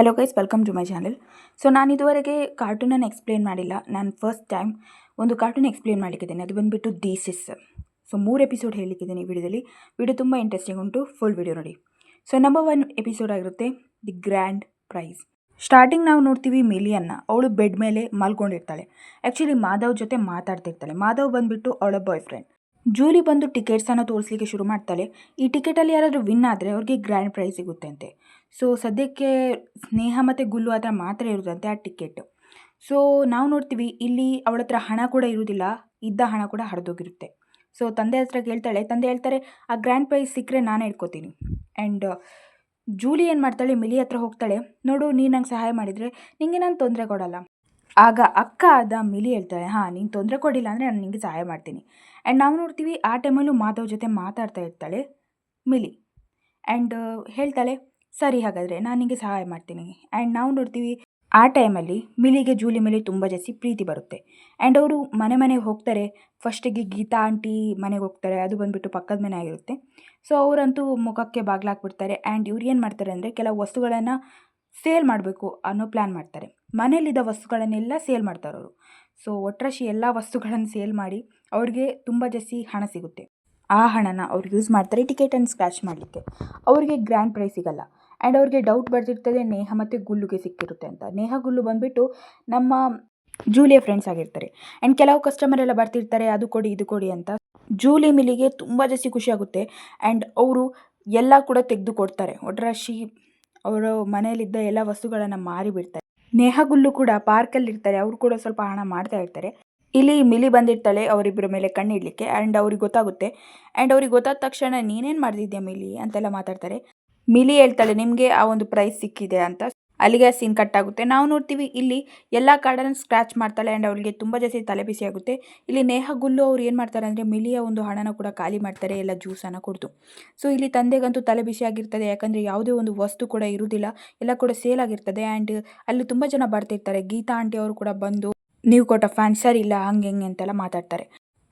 Hello guys, welcome to my channel. So ನಾನು ಇದುವರೆಗೆ ಕಾರ್ಟೂನನ್ನು ಎಕ್ಸ್ಪ್ಲೇನ್ ಮಾಡಿಲ್ಲ. ನಾನು ಫಸ್ಟ್ ಟೈಮ್ ಒಂದು ಕಾರ್ಟೂನ್ ಎಕ್ಸ್ಪ್ಲೇನ್ ಮಾಡಲಿಕ್ಕಿದ್ದೇನೆ. ಅದು ಬಂದುಬಿಟ್ಟು ದಿಸ್. ಸೊ 3 ಎಪಿಸೋಡ್ ಹೇಳಲಿಕ್ಕಿದ್ದೇನೆ ಈ ವಿಡಿಯೋದಲ್ಲಿ. ವಿಡಿಯೋ ತುಂಬ ಇಂಟ್ರೆಸ್ಟಿಂಗ್ ಉಂಟು, ಫುಲ್ ವಿಡಿಯೋ ನೋಡಿ. ಸೊ ನಂಬರ್ 1 ಎಪಿಸೋಡ್ ಆಗಿರುತ್ತೆ ದಿ ಗ್ರ್ಯಾಂಡ್ ಪ್ರೈಸ್. ಸ್ಟಾರ್ಟಿಂಗ್ ನಾವು ನೋಡ್ತೀವಿ ಮಿಲಿಯನ್ನ. ಅವಳು ಬೆಡ್ ಮೇಲೆ ಮಲ್ಕೊಂಡಿರ್ತಾಳೆ. ಆ್ಯಕ್ಚುಲಿ ಮಾಧವ್ ಜೊತೆ ಮಾತಾಡ್ತಿರ್ತಾಳೆ. ಮಾಧವ್ ಬಂದುಬಿಟ್ಟು ಅವಳ ಬಾಯ್ ಫ್ರೆಂಡ್. ಜೂಲಿ ಬಂದು ಟಿಕೆಟ್ಸನ್ನು ತೋರಿಸ್ಲಿಕ್ಕೆ ಶುರು ಮಾಡ್ತಾಳೆ. ಈ ಟಿಕೆಟಲ್ಲಿ ಯಾರಾದರೂ ವಿನ್ ಆದರೆ ಅವ್ರಿಗೆ ಗ್ರ್ಯಾಂಡ್ ಪ್ರೈಸ್ ಸಿಗುತ್ತೆ ಅಂತೆ. ಸೊ ಸದ್ಯಕ್ಕೆ ಸ್ನೇಹ ಮತ್ತು ಗುಲ್ಲು ಹತ್ರ ಮಾತ್ರ ಇರೋದಂತೆ ಆ ಟಿಕೆಟ್. ಸೊ ನಾವು ನೋಡ್ತೀವಿ ಇಲ್ಲಿ ಅವಳ ಹತ್ರ ಹಣ ಕೂಡ ಇರೋದಿಲ್ಲ, ಇದ್ದ ಹಣ ಕೂಡ ಹರಿದೋಗಿರುತ್ತೆ. ಸೊ ತಂದೆ ಹತ್ರ ಕೇಳ್ತಾಳೆ. ತಂದೆ ಹೇಳ್ತಾರೆ, ಆ ಗ್ರ್ಯಾಂಡ್ ಪ್ರೈಸ್ ಸಿಕ್ಕರೆ ನಾನೇ ಇಟ್ಕೋತೀನಿ. ಆ್ಯಂಡ್ ಜೂಲಿ ಏನು ಮಾಡ್ತಾಳೆ, ಮಿಲಿ ಹತ್ರ ಹೋಗ್ತಾಳೆ. ನೋಡು, ನೀನು ನಂಗೆ ಸಹಾಯ ಮಾಡಿದರೆ ನಿಮಗೆ ನಾನು ತೊಂದರೆ ಕೊಡಲ್ಲ. ಆಗ ಅಕ್ಕ ಆದ ಮಿಲಿ ಹೇಳ್ತಾಳೆ, ಹಾಂ, ನೀನು ತೊಂದರೆ ಕೊಡಿಲ್ಲ ಅಂದರೆ ನಾನು ನಿಮಗೆ ಸಹಾಯ ಮಾಡ್ತೀನಿ. ಆ್ಯಂಡ್ ನಾವು ನೋಡ್ತೀವಿ ಆ ಟೈಮಲ್ಲೂ ಮಾಧವ್ ಜೊತೆ ಮಾತಾಡ್ತಾ ಇರ್ತಾಳೆ ಮಿಲಿ. ಆ್ಯಂಡ್ ಹೇಳ್ತಾಳೆ, ಸರಿ ಹಾಗಾದರೆ ನಾನು ನಿಮಗೆ ಸಹಾಯ ಮಾಡ್ತೀನಿ. ಆ್ಯಂಡ್ ನಾವು ನೋಡ್ತೀವಿ ಆ ಟೈಮಲ್ಲಿ ಮಿಲಿಗೆ ಜೂಲಿ ಮೇಲೆ ತುಂಬ ಜಾಸ್ತಿ ಪ್ರೀತಿ ಬರುತ್ತೆ. ಆ್ಯಂಡ್ ಅವರು ಮನೆಗೆ ಹೋಗ್ತಾರೆ. ಫಸ್ಟಿಗೆ ಗೀತಾ ಆಂಟಿ ಮನೆಗೆ ಹೋಗ್ತಾರೆ. ಅದು ಬಂದುಬಿಟ್ಟು ಪಕ್ಕದ ಮನೆ ಆಗಿರುತ್ತೆ. ಸೊ ಅವರಂತೂ ಮುಖಕ್ಕೆ ಬಾಗಿಲಾಕ್ಬಿಡ್ತಾರೆ. ಆ್ಯಂಡ್ ಇವ್ರು ಏನು ಮಾಡ್ತಾರೆ ಅಂದರೆ ಕೆಲವು ವಸ್ತುಗಳನ್ನು ಸೇಲ್ ಮಾಡಬೇಕು ಅನ್ನೋ ಪ್ಲ್ಯಾನ್ ಮಾಡ್ತಾರೆ. ಮನೇಲಿದ್ದ ವಸ್ತುಗಳನ್ನೆಲ್ಲ ಸೇಲ್ ಮಾಡ್ತಾರೆ ಅವರು. ಸೊ ಒಟ್ರಾಶಿ ಎಲ್ಲ ವಸ್ತುಗಳನ್ನು ಸೇಲ್ ಮಾಡಿ ಅವ್ರಿಗೆ ತುಂಬ ಜಾಸ್ತಿ ಹಣ ಸಿಗುತ್ತೆ. ಆ ಹಣನ ಅವ್ರು ಯೂಸ್ ಮಾಡ್ತಾರೆ ಟಿಕೆಟನ್ನು ಸ್ಕ್ರ್ಯಾಚ್ ಮಾಡಲಿಕ್ಕೆ. ಅವ್ರಿಗೆ ಗ್ರ್ಯಾಂಡ್ ಪ್ರೈಸ್ ಸಿಗಲ್ಲ. ಆ್ಯಂಡ್ ಅವ್ರಿಗೆ ಡೌಟ್ ಬರ್ತಿರ್ತದೆ ನೇಹ ಮತ್ತು ಗುಲ್ಲುಗೆ ಸಿಕ್ಕಿರುತ್ತೆ ಅಂತ. ನೇಹ ಗುಲ್ಲು ಬಂದುಬಿಟ್ಟು ನಮ್ಮ ಜೂಲಿಯ ಫ್ರೆಂಡ್ಸ್ ಆಗಿರ್ತಾರೆ. ಆ್ಯಂಡ್ ಕೆಲವು ಕಸ್ಟಮರ್ ಎಲ್ಲ ಬರ್ತಿರ್ತಾರೆ, ಅದು ಕೊಡಿ ಇದು ಕೊಡಿ ಅಂತ. ಜೂಲಿ ಮಿಲಿಗೆ ತುಂಬ ಜಾಸ್ತಿ ಖುಷಿಯಾಗುತ್ತೆ. ಆ್ಯಂಡ್ ಅವರು ಎಲ್ಲ ಕೂಡ ತೆಗೆದು ಕೊಡ್ತಾರೆ. ಒಟ್ರಾಶಿ ಅವರು ಮನೆಯಲ್ಲಿದ್ದ ಎಲ್ಲ ವಸ್ತುಗಳನ್ನು ಮಾರಿಬಿಡ್ತಾರೆ. ನೇಹಗುಲ್ಲು ಕೂಡ ಪಾರ್ಕಲ್ಲಿರ್ತಾರೆ. ಅವರು ಕೂಡ ಸ್ವಲ್ಪ ಹಣ ಮಾಡ್ತಾ ಇರ್ತಾರೆ. ಇಲ್ಲಿ ಮಿಲಿ ಬಂದಿರ್ತಾಳೆ ಅವರಿಬ್ಬರ ಮೇಲೆ ಕಣ್ಣಿಡಲಿಕ್ಕೆ. ಆ್ಯಂಡ್ ಅವ್ರಿಗೆ ಗೊತ್ತಾಗುತ್ತೆ. ಆ್ಯಂಡ್ ಅವ್ರಿಗೆ ಗೊತ್ತಾದ ತಕ್ಷಣ ನೀನೇನು ಮಾಡ್ತಿದ್ಯಾ ಮಿಲಿ ಅಂತೆಲ್ಲ ಮಾತಾಡ್ತಾರೆ. ಮಿಲಿ ಹೇಳ್ತಾಳೆ, ನಿಮಗೆ ಆ ಒಂದು ಪ್ರೈಸ್ ಸಿಕ್ಕಿದೆ ಅಂತ. ಅಲ್ಲಿಗೆ ಸೀನ್ ಕಟ್ ಆಗುತ್ತೆ. ನಾವು ನೋಡ್ತೀವಿ ಇಲ್ಲಿ ಎಲ್ಲ ಕಾರ್ಡನ್ನು ಸ್ಕ್ರ್ಯಾಚ್ ಮಾಡ್ತಾಳೆ. ಆ್ಯಂಡ್ ಅವಳಿಗೆ ತುಂಬ ಜಾಸ್ತಿ ತಲೆ ಬಿಸಿ ಆಗುತ್ತೆ. ಇಲ್ಲಿ ನೇಹ ಗುಲ್ಲು ಅವ್ರು ಏನು ಮಾಡ್ತಾರೆ ಅಂದರೆ ಮಿಲಿಯ ಒಂದು ಹಣನ ಕೂಡ ಖಾಲಿ ಮಾಡ್ತಾರೆ, ಎಲ್ಲ ಜ್ಯೂಸನ್ನು ಕುಡಿದು. ಸೊ ಇಲ್ಲಿ ತಂದೆಗಂತೂ ತಲೆ ಬಿಸಿ ಆಗಿರ್ತದೆ. ಯಾಕಂದರೆ ಯಾವುದೇ ಒಂದು ವಸ್ತು ಕೂಡ ಇರುವುದಿಲ್ಲ, ಎಲ್ಲ ಕೂಡ ಸೇಲ್ ಆಗಿರ್ತದೆ. ಆ್ಯಂಡ್ ಅಲ್ಲಿ ತುಂಬ ಜನ ಬರ್ತಿರ್ತಾರೆ. ಗೀತಾ ಆಂಟಿ ಅವರು ಕೂಡ ಬಂದು ನೀವು ಕೊಟ್ಟ ಫ್ಯಾನ್ ಸರಿ ಇಲ್ಲ, ಹಂಗೆ ಹೆಂಗೆ ಅಂತೆಲ್ಲ ಮಾತಾಡ್ತಾರೆ.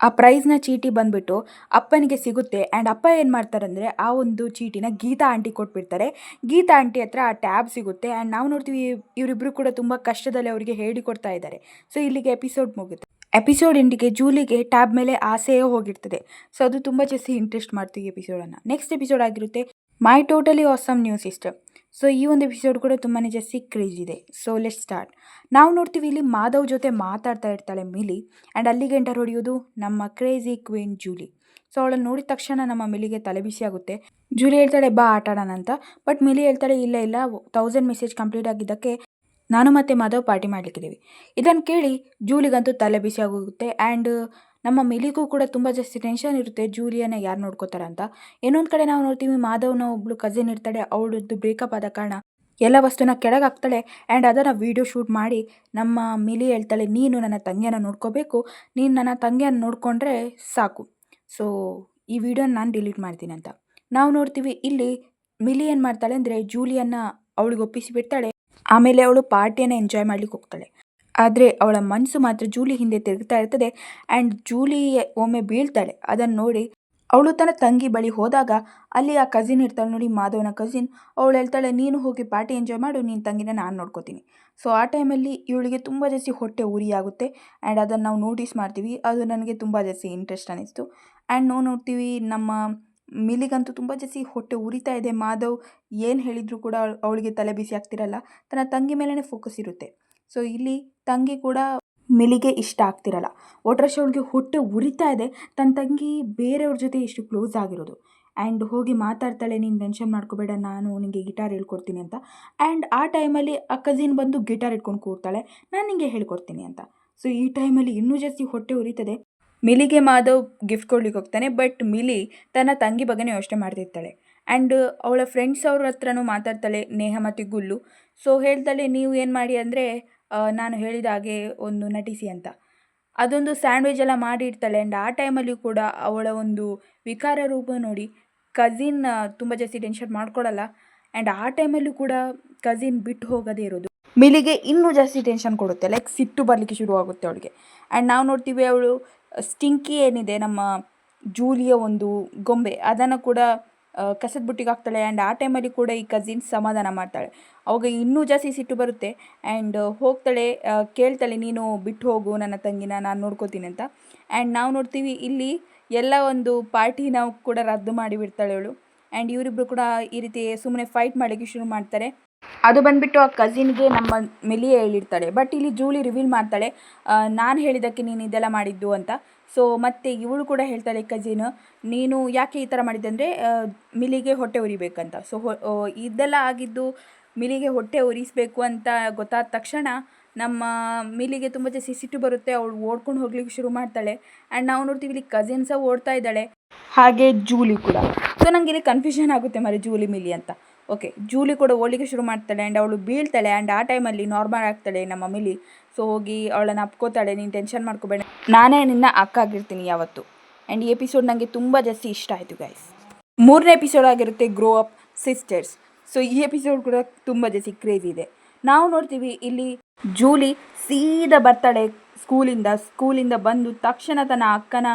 ಆ ಪ್ರೈಸ್ನ ಚೀಟಿ ಬಂದುಬಿಟ್ಟು ಅಪ್ಪನಿಗೆ ಸಿಗುತ್ತೆ. ಆ್ಯಂಡ್ ಅಪ್ಪ ಏನು ಮಾಡ್ತಾರೆ ಅಂದರೆ ಆ ಒಂದು ಚೀಟಿನ ಗೀತಾ ಆಂಟಿ ಕೊಟ್ಬಿಡ್ತಾರೆ. ಗೀತಾ ಆಂಟಿ ಹತ್ರ ಆ ಟ್ಯಾಬ್ ಸಿಗುತ್ತೆ. ಆ್ಯಂಡ್ ನಾವು ನೋಡ್ತೀವಿ ಇವರಿಬ್ಬರು ಕೂಡ ತುಂಬ ಕಷ್ಟದಲ್ಲಿ ಅವರಿಗೆ ಹೇಳಿಕೊಡ್ತಾ ಇದ್ದಾರೆ. ಸೊ ಇಲ್ಲಿಗೆ ಎಪಿಸೋಡ್ ಮುಗುತ್ತೆ. ಎಪಿಸೋಡ್ ಎಂಡಿಗೆ ಜೂಲಿಗೆ ಟ್ಯಾಬ್ ಮೇಲೆ ಆಸೆಯೇ ಹೋಗಿರ್ತದೆ. ಸೊ ಅದು ತುಂಬ ಜಾಸ್ತಿ ಇಂಟ್ರೆಸ್ಟ್ ಮಾಡ್ತೀವಿ ಎಪಿಸೋಡನ್ನು. ನೆಕ್ಸ್ಟ್ ಎಪಿಸೋಡ್ ಆಗಿರುತ್ತೆ my totally awesome new sister. So ಈ ಒಂದು ಎಪಿಸೋಡ್ ಕೂಡ ತುಂಬಾ ಜಾಸ್ತಿ ಕ್ರೇಜ್ ಇದೆ. So let's start. ನಾವು ನೋಡ್ತೀವಿ ಇಲ್ಲಿ ಮಾಧವ್ ಜೊತೆ ಮಾತಾಡ್ತಾ ಇರ್ತಾಳೆ ಮಿಲಿ. ಆ್ಯಂಡ್ ಅಲ್ಲಿಗೆ ಎಂಟರ್ ಹೊಡೆಯೋದು ನಮ್ಮ ಕ್ರೇಜಿ ಕ್ವೀನ್ ಜೂಲಿ. ಸೊ ಅವಳನ್ನು ನೋಡಿದ ತಕ್ಷಣ ನಮ್ಮ ಮಿಲಿಗೆ ತಲೆ ಬಿಸಿ ಆಗುತ್ತೆ. ಜೂಲಿ ಹೇಳ್ತಾಳೆ, ಬಾ ಆಟಾಡೋಣ ಅಂತ. ಬಟ್ ಮಿಲಿ ಹೇಳ್ತಾಳೆ, ಇಲ್ಲ 1000 ಮೆಸೇಜ್ ಕಂಪ್ಲೀಟ್ ಆಗಿದ್ದಕ್ಕೆ ನಾನು ಮತ್ತು ಮಾಧವ್ ಪಾರ್ಟಿ ಮಾಡಲಿಕ್ಕಿದ್ದೀವಿ. ಇದನ್ನು ಕೇಳಿ ಜೂಲಿಗಂತೂ ತಲೆ ಬಿಸಿ ಆಗೋಗುತ್ತೆ. ಆ್ಯಂಡ್ ನಮ್ಮ ಮಿಲಿಗೂ ಕೂಡ ತುಂಬ ಜಾಸ್ತಿ ಟೆನ್ಷನ್ ಇರುತ್ತೆ, ಜೂಲಿಯನ್ನು ಯಾರು ನೋಡ್ಕೋತಾರೆ ಅಂತ. ಇನ್ನೊಂದು ಕಡೆ ನಾವು ನೋಡ್ತೀವಿ ಮಾಧವ್ನ ಒಬ್ಬಳು ಕಸಿನ್ ಇರ್ತಾಳೆ. ಅವಳದ್ದು ಬ್ರೇಕಪ್ ಆದ ಕಾರಣ ಎಲ್ಲ ವಸ್ತುನ ಕೆಳಗೆ ಹಾಕ್ತಾಳೆ. ಆ್ಯಂಡ್ ಅದನ್ನು ವೀಡಿಯೋ ಶೂಟ್ ಮಾಡಿ ನಮ್ಮ ಮಿಲಿ ಹೇಳ್ತಾಳೆ, ನೀನು ನನ್ನ ತಂಗಿಯನ್ನು ನೋಡ್ಕೋಬೇಕು, ನೀನು ನನ್ನ ತಂಗಿಯನ್ನು ನೋಡಿಕೊಂಡ್ರೆ ಸಾಕು. ಸೊ ಈ ವಿಡಿಯೋನ ನಾನು ಡಿಲೀಟ್ ಮಾಡ್ತೀನಿ ಅಂತ. ನಾವು ನೋಡ್ತೀವಿ ಇಲ್ಲಿ ಮಿಲಿ ಏನು ಮಾಡ್ತಾಳೆ ಅಂದರೆ ಜೂಲಿಯನ್ನು ಅವಳಿಗೆ ಒಪ್ಪಿಸಿ ಬಿಡ್ತಾಳೆ. ಆಮೇಲೆ ಅವಳು ಪಾರ್ಟಿಯನ್ನು ಎಂಜಾಯ್ ಮಾಡ್ಲಿಕ್ಕೆ ಹೋಗ್ತಾಳೆ. ಆದರೆ ಅವಳ ಮನಸ್ಸು ಮಾತ್ರ ಜೂಲಿ ಹಿಂದೆ ತಿರುಗ್ತಾ ಇರ್ತದೆ. ಆ್ಯಂಡ್ ಜೂಲಿ ಒಮ್ಮೆ ಬೀಳ್ತಾಳೆ. ಅದನ್ನು ನೋಡಿ ಅವಳು ತನ್ನ ತಂಗಿ ಬಳಿ ಹೋದಾಗ ಅಲ್ಲಿ ಆ ಕಸಿನ್ ಇರ್ತಾಳೆ ನೋಡಿ, ಮಾಧವನ ಕಸಿನ್. ಅವಳು ಹೇಳ್ತಾಳೆ, ನೀನು ಹೋಗಿ ಪಾರ್ಟಿ ಎಂಜಾಯ್ ಮಾಡು, ನಿನ್ನ ತಂಗಿನ ನಾನು ನೋಡ್ಕೋತೀನಿ. ಸೊ ಆ ಟೈಮಲ್ಲಿ ಇವಳಿಗೆ ತುಂಬ ಜಾಸ್ತಿ ಹೊಟ್ಟೆ ಉರಿ ಆಗುತ್ತೆ. ಆ್ಯಂಡ್ ಅದನ್ನು ನಾವು ನೋಟಿಸ್ ಮಾಡ್ತೀವಿ. ಅದು ನನಗೆ ತುಂಬ ಜಾಸ್ತಿ ಇಂಟ್ರೆಸ್ಟ್ ಅನ್ನಿಸ್ತು. ಆ್ಯಂಡ್ ನಾವು ನೋಡ್ತೀವಿ ನಮ್ಮ ಮಿಲಿಗಂತೂ ತುಂಬ ಜಾಸ್ತಿ ಹೊಟ್ಟೆ ಉರಿತಾ ಇದೆ. ಮಾಧವ್ ಏನು ಹೇಳಿದರೂ ಕೂಡ ಅವಳಿಗೆ ತಲೆ ಬಿಸಿ ಆಗ್ತಿರಲ್ಲ. ತನ್ನ ತಂಗಿ ಮೇಲೇ ಫೋಕಸ್ ಇರುತ್ತೆ. ಸೊ ಇಲ್ಲಿ ತಂಗಿ ಕೂಡ ಮಿಲಿಗೆ ಇಷ್ಟ ಆಗ್ತಿರಲ್ಲ. ಒಟ್ರಾಶಿ ಅವಳಿಗೆ ಹೊಟ್ಟೆ ಉರಿತಾ ಇದೆ, ತನ್ನ ತಂಗಿ ಬೇರೆಯವ್ರ ಜೊತೆ ಎಷ್ಟು ಕ್ಲೋಸ್ ಆಗಿರೋದು. ಆ್ಯಂಡ್ ಹೋಗಿ ಮಾತಾಡ್ತಾಳೆ, ನೀನು ಟೆನ್ಷನ್ ಮಾಡ್ಕೋಬೇಡ, ನಾನು ನಿನಗೆ ಗಿಟಾರ್ ಹೇಳ್ಕೊಡ್ತೀನಿ ಅಂತ. ಆ್ಯಂಡ್ ಆ ಟೈಮಲ್ಲಿ ಆ ಕಸಿನ್ ಬಂದು ಗಿಟಾರ್ ಇಟ್ಕೊಂಡು ಕೂರ್ತಾಳೆ, ನಾನು ನಿನಗೆ ಹೇಳ್ಕೊಡ್ತೀನಿ ಅಂತ. ಸೊ ಈ ಟೈಮಲ್ಲಿ ಇನ್ನೂ ಜಾಸ್ತಿ ಹೊಟ್ಟೆ ಉರಿತದೆ. ಮಿಲಿಗೆ ಮಾಧವ್ ಗಿಫ್ಟ್ ಕೊಡ್ಲಿಕ್ಕೆ ಹೋಗ್ತಾನೆ. ಬಟ್ ಮಿಲಿ ತನ್ನ ತಂಗಿ ಬಗ್ಗೆನೇ ಯೋಚನೆ ಮಾಡ್ತಿರ್ತಾಳೆ. ಆ್ಯಂಡ್ ಅವಳ ಫ್ರೆಂಡ್ಸ್ ಅವ್ರ ಹತ್ರನೂ ಮಾತಾಡ್ತಾಳೆ, ನೇಹ ಮತ್ತು ಗುಲ್ಲು. ಸೊ ಹೇಳ್ತಾಳೆ, ನೀವು ಏನು ಮಾಡಿ ಅಂದರೆ ನಾನು ಹೇಳಿದ ಹಾಗೆ ಒಂದು ನಟಿಸಿ ಅಂತ. ಅದೊಂದು ಸ್ಯಾಂಡ್ವಿಚ್ ಎಲ್ಲ ಮಾಡಿರ್ತಾಳೆ. ಆ್ಯಂಡ್ ಆ ಟೈಮಲ್ಲಿ ಕೂಡ ಅವಳ ಒಂದು ವಿಕಾರ ರೂಪ ನೋಡಿ ಕಸಿನ್ ತುಂಬ ಜಾಸ್ತಿ ಟೆನ್ಷನ್ ಮಾಡ್ಕೊಳ್ಳಲ್ಲ. ಆ್ಯಂಡ್ ಆ ಟೈಮಲ್ಲೂ ಕೂಡ ಕಸಿನ್ ಬಿಟ್ಟು ಹೋಗೋದೇ ಇರೋದು ಮಿಲಿಗೆ ಇನ್ನೂ ಜಾಸ್ತಿ ಟೆನ್ಷನ್ ಕೊಡುತ್ತೆ. ಲೈಕ್ ಸಿಟ್ಟು ಬರಲಿಕ್ಕೆ ಶುರುವಾಗುತ್ತೆ ಅವಳಿಗೆ. ಆ್ಯಂಡ್ ನಾವು ನೋಡ್ತೀವಿ ಅವಳು ಸ್ಟಿಂಕಿ ಏನಿದೆ ನಮ್ಮ ಜೂಲಿಯ ಒಂದು ಗೊಂಬೆ, ಅದನ್ನು ಕೂಡ ಕಸದ ಬುಟ್ಟಿಗೆ ಹಾಕ್ತಾಳೆ. ಆ್ಯಂಡ್ ಆ ಟೈಮಲ್ಲಿ ಕೂಡ ಈ ಕಸಿನ್ ಸಮಾಧಾನ ಮಾಡ್ತಾಳೆ. ಅವಾಗ ಇನ್ನೂ ಜಾಸ್ತಿ ಸಿಟ್ಟು ಬರುತ್ತೆ. ಆ್ಯಂಡ್ ಹೋಗ್ತಾಳೆ, ಕೇಳ್ತಾಳೆ, ನೀನು ಬಿಟ್ಟು ಹೋಗು ನನ್ನ ತಂಗಿನ, ನಾನು ನೋಡ್ಕೋತೀನಿ ಅಂತ. ಆ್ಯಂಡ್ ನಾವು ನೋಡ್ತೀವಿ ಇಲ್ಲಿ ಎಲ್ಲ ಒಂದು ಪಾರ್ಟಿ ನಾವು ಕೂಡ ರದ್ದು ಮಾಡಿಬಿಡ್ತಾಳೆ ಅವಳು. ಆ್ಯಂಡ್ ಇವರಿಬ್ಬರು ಕೂಡ ಈ ರೀತಿ ಸುಮ್ಮನೆ ಫೈಟ್ ಮಾಡೋಕ್ಕೆ ಶುರು ಮಾಡ್ತಾರೆ. ಅದು ಬಂದುಬಿಟ್ಟು ಆ ಕಸಿನ್ಗೆ ನಮ್ಮ ಮಿಲಿಯೇ ಹೇಳಿರ್ತಾಳೆ. ಬಟ್ ಇಲ್ಲಿ ಜೂಲಿ ರಿವೀಲ್ ಮಾಡ್ತಾಳೆ, ನಾನು ಹೇಳಿದ್ದಕ್ಕೆ ನೀನು ಇದೆಲ್ಲ ಮಾಡಿದ್ದು ಅಂತ. ಸೊ ಮತ್ತು ಇವಳು ಕೂಡ ಹೇಳ್ತಾಳೆ ಕಸಿನ್, ನೀನು ಯಾಕೆ ಈ ಥರ ಮಾಡಿದ್ದೆ ಅಂದರೆ ಮಿಲಿಗೆ ಹೊಟ್ಟೆ ಉರಿಬೇಕಂತ. ಸೊ ಇದೆಲ್ಲ ಆಗಿದ್ದು ಮಿಲಿಗೆ ಹೊಟ್ಟೆ ಉರಿಸಬೇಕು ಅಂತ ಗೊತ್ತಾದ ತಕ್ಷಣ ನಮ್ಮ ಮಿಲಿಗೆ ತುಂಬ ಜಾಸ್ತಿ ಸಿಟ್ಟು ಬರುತ್ತೆ. ಅವಳು ಓಡ್ಕೊಂಡು ಹೋಗ್ಲಿಕ್ಕೆ ಶುರು ಮಾಡ್ತಾಳೆ. ಆ್ಯಂಡ್ ನಾವು ನೋಡ್ತೀವಿ ಇಲ್ಲಿ ಕಸಿನ್ಸ ಓಡ್ತಾ ಇದ್ದಾಳೆ, ಹಾಗೆ ಜೂಲಿ ಕೂಡ. ಸೊ ನನಗೆ ಇಲ್ಲಿ ಕನ್ಫ್ಯೂಷನ್ ಆಗುತ್ತೆ మరి ಜೂಲಿ ಮಿಲಿ ಅಂತ. ಓಕೆ, ಜೂಲಿ ಕೂಡ ಓಡಲಿಕ್ಕೆ ಶುರು ಮಾಡ್ತಾಳೆ. ಆ್ಯಂಡ್ ಅವಳು ಬೀಳ್ತಾಳೆ. ಆ್ಯಂಡ್ ಆ ಟೈಮಲ್ಲಿ ನಾರ್ಮಲ್ ಆಗ್ತಾಳೆ ನಮ್ಮ ಮಿಲಿ. ಸೊ ಹೋಗಿ ಅವಳನ್ನು ಅಪ್ಕೋತಾಳೆ, ನೀನು ಟೆನ್ಷನ್ ಮಾಡ್ಕೋಬೇಡ, ನಾನೇ ನಿನ್ನ ಅಕ್ಕ ಆಗಿರ್ತೀನಿ ಯಾವತ್ತು. ಆ್ಯಂಡ್ ಈ ಎಪಿಸೋಡ್ ನನಗೆ ತುಂಬ ಜಾಸ್ತಿ ಇಷ್ಟ ಆಯಿತು ಗೈಸ್. 3ನೇ ಎಪಿಸೋಡ್ ಆಗಿರುತ್ತೆ ಗ್ರೋ ಅಪ್ ಸಿಸ್ಟರ್ಸ್. ಸೊ ಈ ಎಪಿಸೋಡ್ ಕೂಡ ತುಂಬ ಜಾಸ್ತಿ ಕ್ರೇಜಿ ಇದೆ. ನಾವು ನೋಡ್ತೀವಿ ಇಲ್ಲಿ ಜೂಲಿ ಸೀದಾ ಬರ್ತಾಳೆ ಸ್ಕೂಲಿಂದ ಬಂದು ತಕ್ಷಣ ತನ್ನ ಅಕ್ಕನ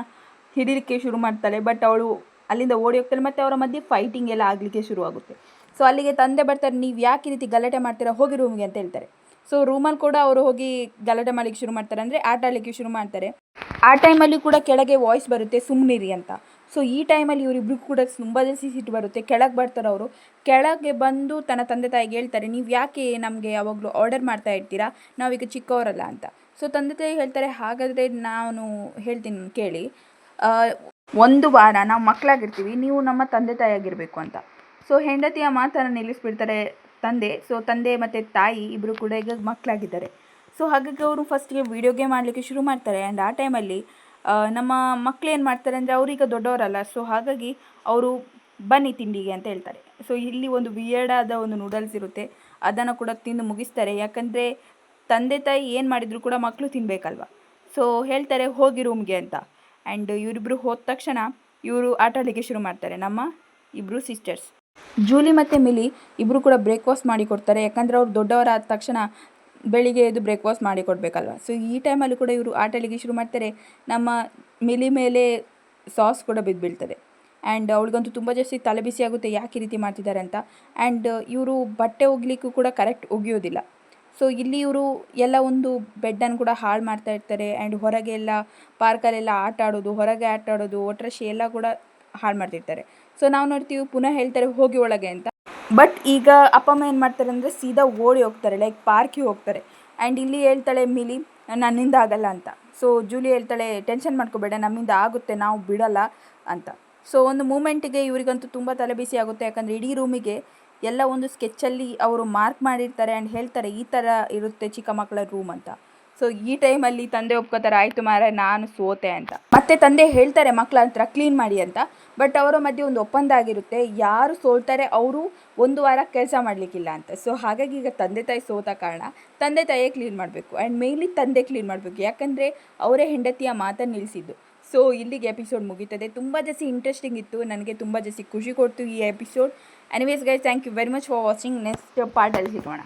ಹಿಡಿಲಿಕ್ಕೆ ಶುರು ಮಾಡ್ತಾಳೆ. ಬಟ್ ಅವಳು ಅಲ್ಲಿಂದ ಓಡಿ ಹೋಗ್ತಾಳೆ ಮತ್ತು ಅವರ ಮಧ್ಯೆ ಫೈಟಿಂಗ್ ಎಲ್ಲ ಆಗಲಿಕ್ಕೆ ಶುರುವಾಗುತ್ತೆ. ಸೊ ಅಲ್ಲಿಗೆ ತಂದೆ ಬರ್ತಾರೆ, ನೀವು ಯಾಕೆ ಈ ರೀತಿ ಗಲಾಟೆ ಮಾಡ್ತೀರಾ, ಹೋಗಿ ರೂಮ್ಗೆ ಅಂತ ಹೇಳ್ತಾರೆ. ಸೊ ರೂಮಲ್ಲಿ ಕೂಡ ಅವರು ಹೋಗಿ ಗಲಾಟೆ ಮಾಡಲಿಕ್ಕೆ ಶುರು ಮಾಡ್ತಾರೆ, ಅಂದರೆ ಆಟ ಆಡಲಿಕ್ಕೆ ಶುರು ಮಾಡ್ತಾರೆ. ಆ ಟೈಮಲ್ಲಿ ಕೂಡ ಕೆಳಗೆ ವಾಯ್ಸ್ ಬರುತ್ತೆ, ಸುಮ್ಮನಿರಿ ಅಂತ. ಸೊ ಈ ಟೈಮಲ್ಲಿ ಇವರಿಬ್ರಿಗೂ ಕೂಡ ತುಂಬ ಜಾಸ್ತಿ ಸಿಟ್ಟು ಬರುತ್ತೆ. ಕೆಳಗೆ ಬರ್ತಾರೆ ಅವರು. ಕೆಳಗೆ ಬಂದು ತನ್ನ ತಂದೆ ತಾಯಿಗೆ ಹೇಳ್ತಾರೆ, ನೀವು ಯಾಕೆ ನಮಗೆ ಯಾವಾಗಲೂ ಆರ್ಡರ್ ಮಾಡ್ತಾ ಇರ್ತೀರಾ, ನಾವೀಗ ಚಿಕ್ಕವರಲ್ಲ ಅಂತ. ಸೊ ತಂದೆ ತಾಯಿ ಹೇಳ್ತಾರೆ, ಹಾಗಾದರೆ ನಾನು ಹೇಳ್ತೀನಿ ಕೇಳಿ, 1 ವಾರ ನಾವು ಮಕ್ಕಳಾಗಿರ್ತೀವಿ, ನೀವು ನಮ್ಮ ತಂದೆ ತಾಯಿಯಾಗಿರಬೇಕು ಅಂತ. ಸೊ ಹೆಂಡತಿಯ ಮಾತನ್ನು ನಿಲ್ಲಿಸ್ಬಿಡ್ತಾರೆ ತಂದೆ. ಸೊ ತಂದೆ ಮತ್ತು ತಾಯಿ ಇಬ್ಬರು ಕೂಡ ಈಗ ಮಕ್ಕಳಾಗಿದ್ದಾರೆ. ಸೊ ಹಾಗಾಗಿ ಅವರು ಫಸ್ಟಿಗೆ ವೀಡಿಯೋ ಗೇಮ್ ಆಡಲಿಕ್ಕೆ ಶುರು ಮಾಡ್ತಾರೆ. ಆ್ಯಂಡ್ ಆ ಟೈಮಲ್ಲಿ ನಮ್ಮ ಮಕ್ಕಳು ಏನು ಮಾಡ್ತಾರೆ ಅಂದರೆ, ಅವರೀಗ ದೊಡ್ಡವರಲ್ಲ. ಸೊ ಹಾಗಾಗಿ ಅವರು ಬನ್ನಿ ತಿಂಡಿಗೆ ಅಂತ ಹೇಳ್ತಾರೆ. ಸೊ ಇಲ್ಲಿ ಒಂದು ವಿಯರ್ಡಾದ ಒಂದು ನೂಡಲ್ಸ್ ಇರುತ್ತೆ, ಅದನ್ನು ಕೂಡ ತಿಂದು ಮುಗಿಸ್ತಾರೆ. ಯಾಕಂದರೆ ತಂದೆ ತಾಯಿ ಏನು ಮಾಡಿದರೂ ಕೂಡ ಮಕ್ಕಳು ತಿನ್ನಬೇಕಲ್ವ. ಸೊ ಹೇಳ್ತಾರೆ ಹೋಗಿ ರೂಮ್ಗೆ ಅಂತ. ಆ್ಯಂಡ್ ಇವರಿಬ್ಬರು ಹೋದ ತಕ್ಷಣ ಇವರು ಆಟ ಆಡಲಿಕ್ಕೆ ಶುರು ಮಾಡ್ತಾರೆ, ನಮ್ಮ ಇಬ್ಬರು ಸಿಸ್ಟರ್ಸ್. ಜೂಲಿ ಮತ್ತು ಮಿಲಿ ಇಬ್ಬರು ಕೂಡ ಬ್ರೇಕ್ಫಾಸ್ಟ್ ಮಾಡಿ ಕೊಡ್ತಾರೆ. ಯಾಕಂದರೆ ಅವ್ರು ದೊಡ್ಡವರಾದ ತಕ್ಷಣ ಬೆಳಿಗ್ಗೆ ಎದ್ದು ಬ್ರೇಕ್ಫಾಸ್ಟ್ ಮಾಡಿ ಕೊಡಬೇಕಲ್ವ. ಸೊ ಈ ಟೈಮಲ್ಲಿ ಕೂಡ ಇವರು ಆಟ ಆಡಲಿಕ್ಕೆ ಶುರು ಮಾಡ್ತಾರೆ. ನಮ್ಮ ಮಿಲಿ ಮೇಲೆ ಸಾಸ್ ಕೂಡ ಬಿದ್ದುಬೀಳ್ತದೆ. ಆ್ಯಂಡ್ ಅವಳಿಗಂತೂ ತುಂಬ ಜಾಸ್ತಿ ತಲೆ ಬಿಸಿ ಆಗುತ್ತೆ, ಯಾಕೆ ಈ ರೀತಿ ಮಾಡ್ತಿದ್ದಾರೆ ಅಂತ. ಆ್ಯಂಡ್ ಇವರು ಬಟ್ಟೆ ಒಗಿಲಿಕ್ಕೂ ಕೂಡ ಕರೆಕ್ಟ್ ಒಗೆಯೋದಿಲ್ಲ. ಸೊ ಇಲ್ಲಿ ಇವರು ಎಲ್ಲ ಒಂದು ಬೆಡ್ಡನ್ನು ಕೂಡ ಹಾಳು ಮಾಡ್ತಾ ಇರ್ತಾರೆ. ಆ್ಯಂಡ್ ಹೊರಗೆ ಎಲ್ಲ ಪಾರ್ಕಲ್ಲೆಲ್ಲ ಆಟ ಆಡೋದು, ಹೊರಗೆ ಆಟ ಆಡೋದು, ಒಟ್ರಾಶಿ ಎಲ್ಲ ಕೂಡ ಹಾಳು ಮಾಡ್ತಿರ್ತಾರೆ. ಸೊ ನಾವು ನೋಡ್ತೀವಿ ಪುನಃ ಹೇಳ್ತಾರೆ ಹೋಗಿ ಒಳಗೆ ಅಂತ. ಬಟ್ ಈಗ ಅಪ್ಪ ಅಮ್ಮ ಏನು ಮಾಡ್ತಾರೆ ಅಂದರೆ ಸೀದಾ ಓಡಿ ಹೋಗ್ತಾರೆ, ಲೈಕ್ ಪಾರ್ಕಿಗೆ ಹೋಗ್ತಾರೆ. ಆ್ಯಂಡ್ ಇಲ್ಲಿ ಹೇಳ್ತಾಳೆ ಮಿಲಿ, ನನ್ನಿಂದ ಆಗಲ್ಲ ಅಂತ. ಸೊ ಜೂಲಿ ಹೇಳ್ತಾಳೆ, ಟೆನ್ಷನ್ ಮಾಡ್ಕೋಬೇಡ, ನಮ್ಮಿಂದ ಆಗುತ್ತೆ, ನಾವು ಬಿಡಲ್ಲ ಅಂತ. ಸೊ ಒಂದು ಮೂಮೆಂಟಿಗೆ ಇವರಿಗಂತೂ ತುಂಬ ತಲೆ ಬಿಸಿ ಆಗುತ್ತೆ. ಯಾಕಂದರೆ ಇಡೀ ರೂಮಿಗೆ ಎಲ್ಲ ಒಂದು ಸ್ಕೆಚ್ಚಲ್ಲಿ ಅವರು ಮಾರ್ಕ್ ಮಾಡಿರ್ತಾರೆ. ಆ್ಯಂಡ್ ಹೇಳ್ತಾರೆ ಈ ಥರ ಇರುತ್ತೆ ಚಿಕ್ಕ ಮಕ್ಕಳ ರೂಮ್ ಅಂತ. ಸೊ ಈ ಟೈಮಲ್ಲಿ ತಂದೆ ಒಪ್ಕೋತಾರೆ, ಆಯಿತು ಮಾರೆ ನಾನು ಸೋತೆ ಅಂತ. ಮತ್ತೆ ತಂದೆ ಹೇಳ್ತಾರೆ ಮಕ್ಕಳ ಹತ್ರ ಕ್ಲೀನ್ ಮಾಡಿ ಅಂತ. ಬಟ್ ಅವರ ಮಧ್ಯೆ ಒಂದು ಒಪ್ಪಂದ ಆಗಿರುತ್ತೆ, ಯಾರು ಸೋಲ್ತಾರೆ ಅವರು 1 ವಾರ ಕೆಲಸ ಮಾಡಲಿಕ್ಕಿಲ್ಲ ಅಂತ. ಸೊ ಹಾಗಾಗಿ ಈಗ ತಂದೆ ತಾಯಿ ಸೋತ ಕಾರಣ ತಂದೆ ತಾಯಿಯೇ ಕ್ಲೀನ್ ಮಾಡಬೇಕು. ಆ್ಯಂಡ್ ಮೇಯ್ನ್ಲಿ ತಂದೆ ಕ್ಲೀನ್ ಮಾಡಬೇಕು, ಯಾಕಂದರೆ ಅವರೇ ಹೆಂಡತಿಯ ಮಾತನ್ನು ನಿಲ್ಲಿಸಿದ್ದು. ಸೊ ಇಲ್ಲಿಗೆ ಎಪಿಸೋಡ್ ಮುಗೀತದೆ. ತುಂಬ ಜಾಸ್ತಿ ಇಂಟ್ರೆಸ್ಟಿಂಗ್ ಇತ್ತು, ನನಗೆ ತುಂಬ ಜಾಸ್ತಿ ಖುಷಿ ಕೊಡ್ತು ಈ episode. Anyways guys, thank you very much for watching. Next ಪಾರ್ಟಲ್ಲಿ ಸಿಗೋಣ.